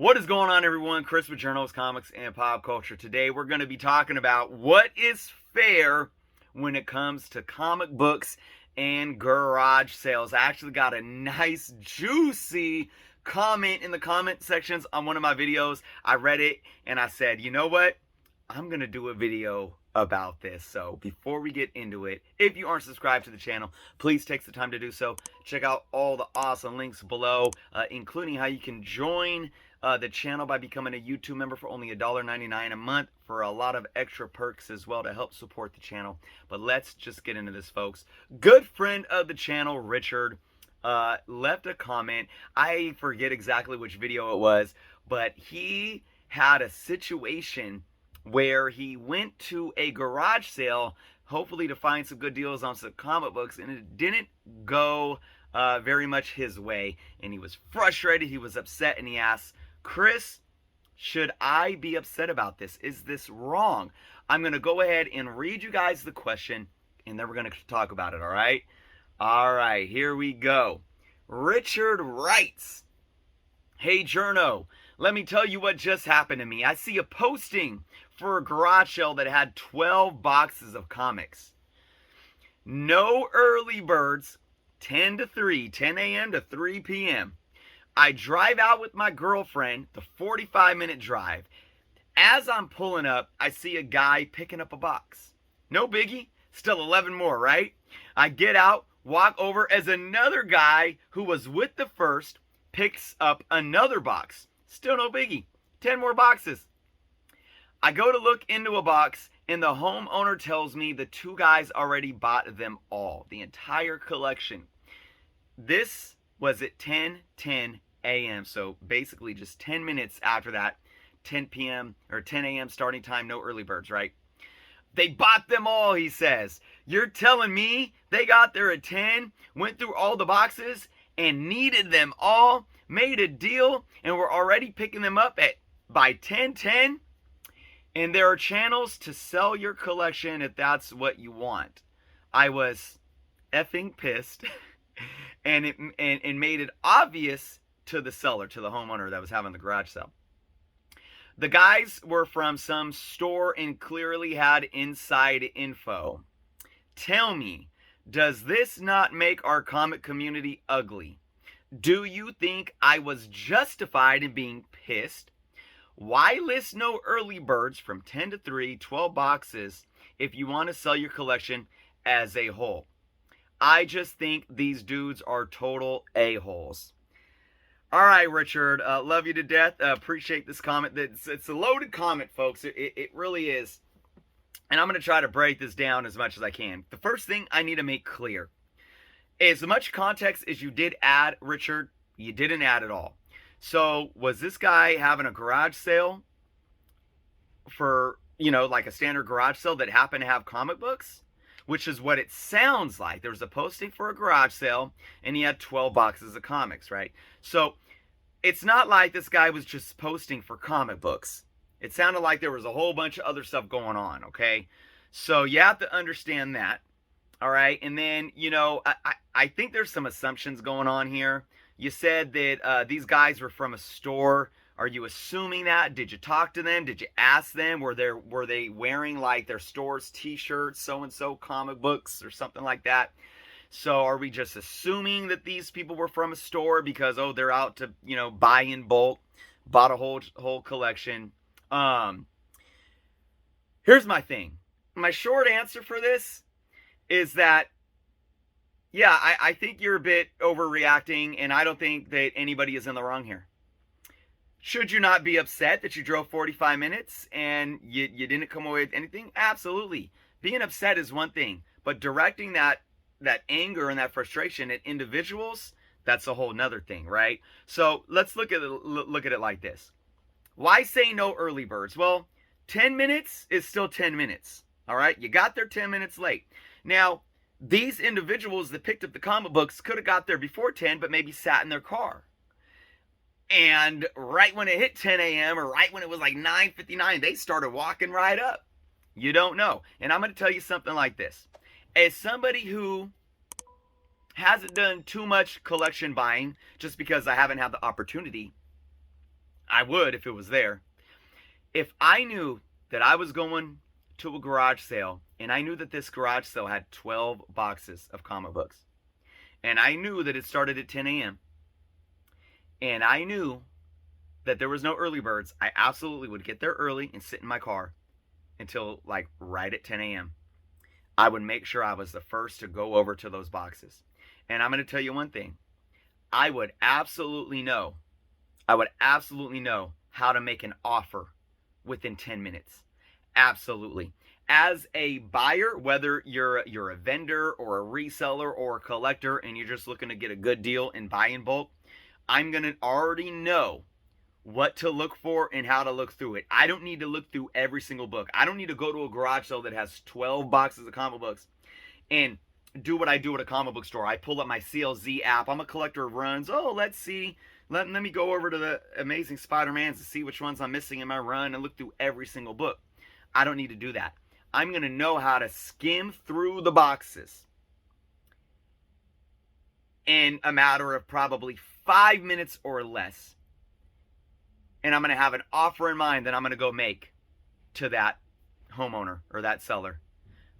What is going on, everyone? Chris with Journals, Comics, and Pop Culture. Today we're going to be talking about what is fair when it comes to comic books and garage sales. I actually got a nice, juicy comment in the comment sections on one of my videos. I read it and I said, you know what? I'm going to do a video about this. So before we get into it, if you aren't subscribed to the channel, please take the time to do so. Check out all the awesome links below, including how you can join the channel by becoming a YouTube member for only $1.99 a month, for a lot of extra perks as well to help support the channel. But let's just get into this, folks. Good friend of the channel, Richard, left a comment. I forget exactly which video it was, but he had a situation where he went to a garage sale, hopefully to find some good deals on some comic books, and it didn't go very much his way, and he was frustrated, he was upset, and he asked, Chris, should I be upset about this? Is this wrong? I'm going to go ahead and read you guys the question, and then we're going to talk about it, all right? All right, here we go. Richard writes, Hey, Journo, let me tell you what just happened to me. I see a posting for a garage sale that had 12 boxes of comics. No early birds, 10 a.m. to 3 p.m. I drive out with my girlfriend, the 45-minute drive. As I'm pulling up, I see a guy picking up a box. No biggie, still 11 more, right? I get out, walk over as another guy who was with the first picks up another box. Still no biggie, 10 more boxes. I go to look into a box, and the homeowner tells me the two guys already bought them all, the entire collection. This was at 10:10 a.m., so basically just 10 minutes after that, 10 p.m. or 10 a.m. starting time, no early birds, right? They bought them all, he says. You're telling me they got there at 10, went through all the boxes, and needed them all, made a deal, and were already picking them up by 10:10? And there are channels to sell your collection if that's what you want. I was effing pissed and made it obvious to the seller, to the homeowner that was having the garage sale. The guys were from some store and clearly had inside info. Tell me, does this not make our comic community ugly? Do you think I was justified in being pissed? Why list no early birds from 10 to 3, 12 boxes if you want to sell your collection as a whole? I just think these dudes are total a-holes. All right, Richard, love you to death. Appreciate this comment. It's a loaded comment, folks. It really is. And I'm going to try to break this down as much as I can. The first thing I need to make clear, as much context as you did add, Richard, you didn't add at all. So was this guy having a garage sale for, like a standard garage sale that happened to have comic books? Which is what it sounds like. There was a posting for a garage sale, and he had 12 boxes of comics, right? So it's not like this guy was just posting for comic books. It sounded like there was a whole bunch of other stuff going on, okay? So you have to understand that, all right? And then, I think there's some assumptions going on here. You said that these guys were from a store. Are you assuming that? Did you talk to them? Did you ask them? Were they wearing like their store's t-shirts, so-and-so comic books or something like that? So are we just assuming that these people were from a store because, they're out to, buy in bulk, bought a whole collection? Here's my thing. My short answer for this is that, yeah, I think you're a bit overreacting, and I don't think that anybody is in the wrong here. Should you not be upset that you drove 45 minutes and you didn't come away with anything? Absolutely. Being upset is one thing, but directing that anger and that frustration at individuals, that's a whole nother thing, right? So let's look at it like this. Why say no early birds? Well, 10 minutes is still 10 minutes, all right? You got there 10 minutes late. Now, these individuals that picked up the comic books could have got there before 10, but maybe sat in their car. And right when it hit 10 a.m. or right when it was like 9:59, they started walking right up. You don't know. And I'm going to tell you something like this. As somebody who hasn't done too much collection buying, just because I haven't had the opportunity, I would if it was there. If I knew that I was going to a garage sale and I knew that this garage sale had 12 boxes of comic books, and I knew that it started at 10 a.m., and I knew that there was no early birds, I absolutely would get there early and sit in my car until like right at 10 a.m. I would make sure I was the first to go over to those boxes. And I'm going to tell you one thing. I would absolutely know how to make an offer within 10 minutes. Absolutely. As a buyer, whether you're a vendor or a reseller or a collector and you're just looking to get a good deal and buy in bulk, I'm going to already know what to look for and how to look through it. I don't need to look through every single book. I don't need to go to a garage sale that has 12 boxes of comic books and do what I do at a comic book store. I pull up my CLZ app. I'm a collector of runs. Oh, let's see. Let me go over to the Amazing Spider-Mans to see which ones I'm missing in my run and look through every single book. I don't need to do that. I'm going to know how to skim through the boxes in a matter of probably 5 minutes or less. And I'm going to have an offer in mind that I'm going to go make to that homeowner or that seller.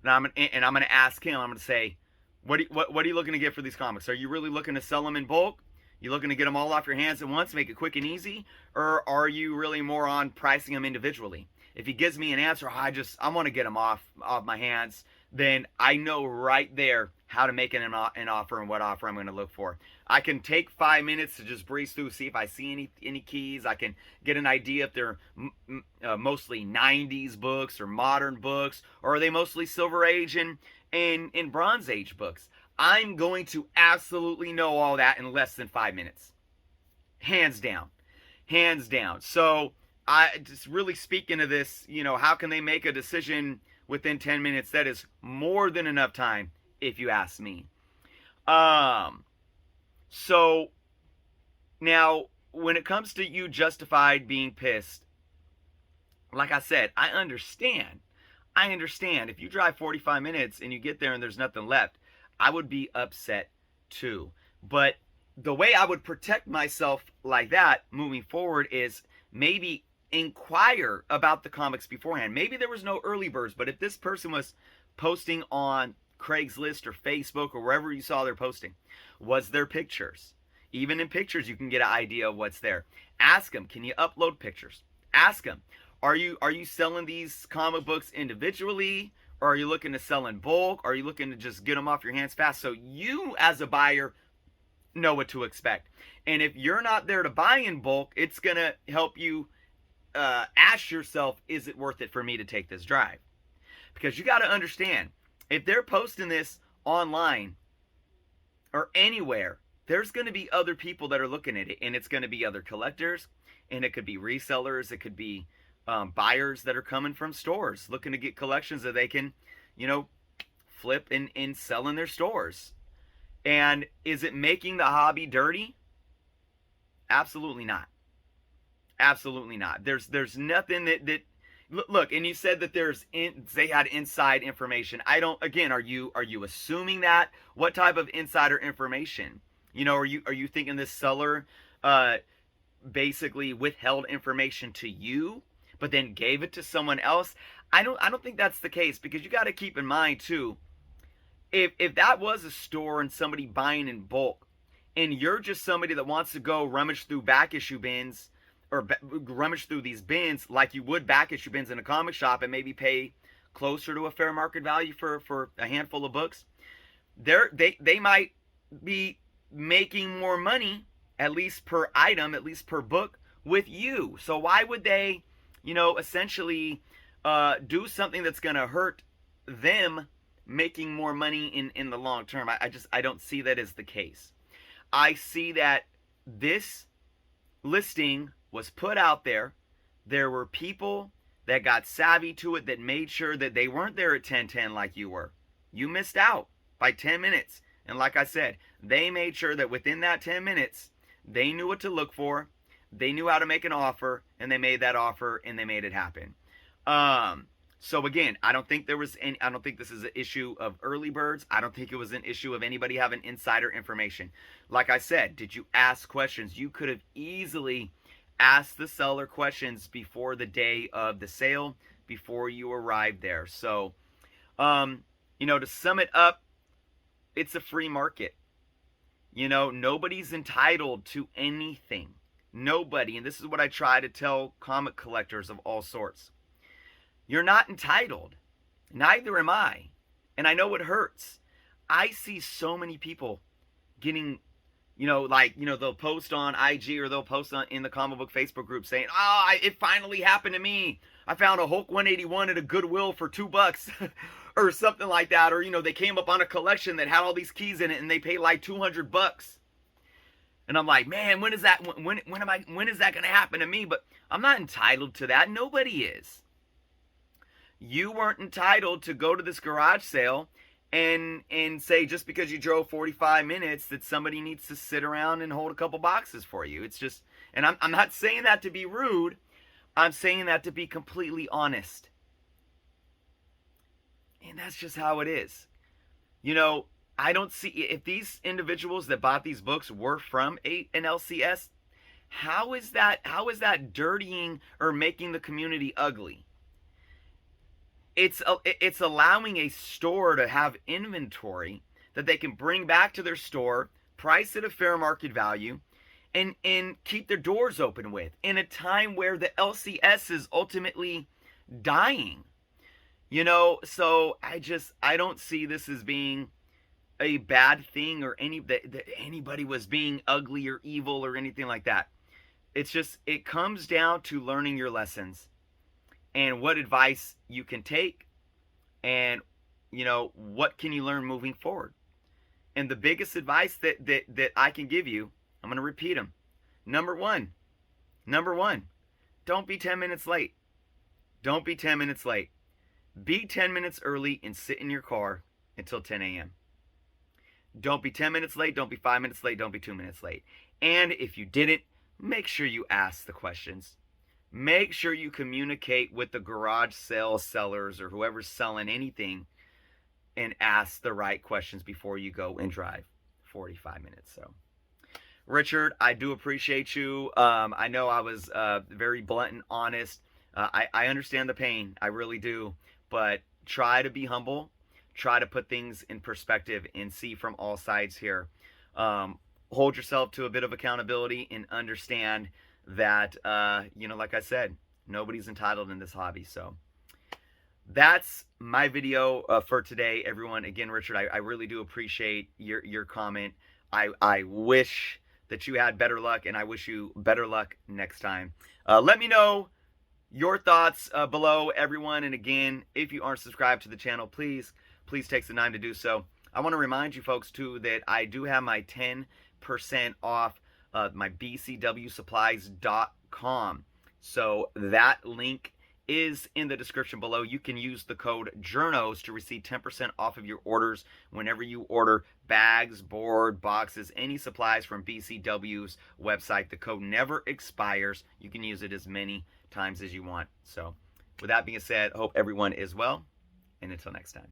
And I'm going to ask him, I'm going to say, what are you looking to get for these comics? Are you really looking to sell them in bulk? You looking to get them all off your hands at once, make it quick and easy? Or are you really more on pricing them individually? If he gives me an answer, I want to get them off my hands, then I know right there how to make an offer and what offer I'm going to look for. I can take 5 minutes to just breeze through, see if I see any keys. I can get an idea if they're mostly 90s books or modern books, or are they mostly Silver Age and Bronze Age books. I'm going to absolutely know all that in less than 5 minutes. Hands down. Hands down. So I just really speaking to this, how can they make a decision within 10 minutes? That is more than enough time, if you ask me. So now when it comes to you justified being pissed, like I said, I understand. If you drive 45 minutes and you get there and there's nothing left, I would be upset too. But the way I would protect myself like that moving forward is maybe inquire about the comics beforehand. Maybe there was no early birds, but if this person was posting on Craigslist or Facebook or wherever you saw their posting, was there pictures? Even in pictures, you can get an idea of what's there. Ask them, can you upload pictures? Ask them, are you selling these comic books individually? Or are you looking to sell in bulk? Are you looking to just get them off your hands fast so you as a buyer know what to expect? And if you're not there to buy in bulk, it's going to help you ask yourself, is it worth it for me to take this drive? Because you got to understand, if they're posting this online or anywhere, there's going to be other people that are looking at it, and it's going to be other collectors, and it could be resellers, it could be buyers that are coming from stores looking to get collections that they can, flip and sell in their stores. And is it making the hobby dirty? Absolutely not. Absolutely not. There's nothing that look, and you said that they had inside information. Are you assuming that? What type of insider information? Are you thinking this seller basically withheld information to you but then gave it to someone else? I don't think that's the case, because you got to keep in mind too, if that was a store and somebody buying in bulk, and you're just somebody that wants to go rummage through back issue bins or rummage through these bins like you would back issue bins in a comic shop and maybe pay closer to a fair market value for a handful of books, they might be making more money, at least per item, at least per book, with you. So why would they essentially do something that's going to hurt them making more money in the long term? I don't see that as the case. I see that this listing was put out there. There were people that got savvy to it that made sure that they weren't there at 10:10 like you were. You missed out by 10 minutes. And like I said, they made sure that within that 10 minutes, they knew what to look for. They knew how to make an offer, and they made that offer, and they made it happen. So again, I don't think this is an issue of early birds. I don't think it was an issue of anybody having insider information. Like I said, did you ask questions? You could have easily ask the seller questions before the day of the sale, before you arrive there. So, to sum it up, it's a free market. Nobody's entitled to anything. Nobody. And this is what I try to tell comic collectors of all sorts. You're not entitled. Neither am I. And I know it hurts. I see so many people getting, they'll post on IG or they'll post in the comic book Facebook group saying, it finally happened to me. I found a Hulk 181 at a Goodwill for $2 or something like that. Or, they came up on a collection that had all these keys in it and they paid like $200. And I'm like, man, when is that going to happen to me? But I'm not entitled to that. Nobody is. You weren't entitled to go to this garage sale and say just because you drove 45 minutes that somebody needs to sit around and hold a couple boxes for you. It's just, and I'm not saying that to be rude. I'm saying that to be completely honest. And that's just how it is. I don't see, if these individuals that bought these books were from an LCS, how is that dirtying or making the community ugly? It's allowing a store to have inventory that they can bring back to their store, price at a fair market value, and keep their doors open with in a time where the LCS is ultimately dying. So I don't see this as being a bad thing or that anybody was being ugly or evil or anything like that. It's just, it comes down to learning your lessons and what advice you can take and, what can you learn moving forward. And the biggest advice that I can give you, I'm going to repeat them. Number one, don't be 10 minutes late. Don't be 10 minutes late. Be 10 minutes early and sit in your car until 10 a.m. Don't be 10 minutes late. Don't be 5 minutes late. Don't be 2 minutes late. And if you didn't, make sure you ask the questions. Make sure you communicate with the garage sale sellers or whoever's selling anything and ask the right questions before you go and drive 45 minutes. So, Richard, I do appreciate you. I know I was very blunt and honest. I understand the pain. I really do. But try to be humble. Try to put things in perspective and see from all sides here. Hold yourself to a bit of accountability and understand that, like I said, nobody's entitled in this hobby. So that's my video for today, everyone. Again, Richard, I really do appreciate your comment. I wish that you had better luck, and I wish you better luck next time. Let me know your thoughts below, everyone. And again, if you aren't subscribed to the channel, please take the time to do so. I want to remind you folks too that I do have my 10% off my bcwsupplies.com. So that link is in the description below. You can use the code JOURNOS to receive 10% off of your orders whenever you order bags, board, boxes, any supplies from BCW's website. The code never expires. You can use it as many times as you want. So with that being said, I hope everyone is well, and until next time.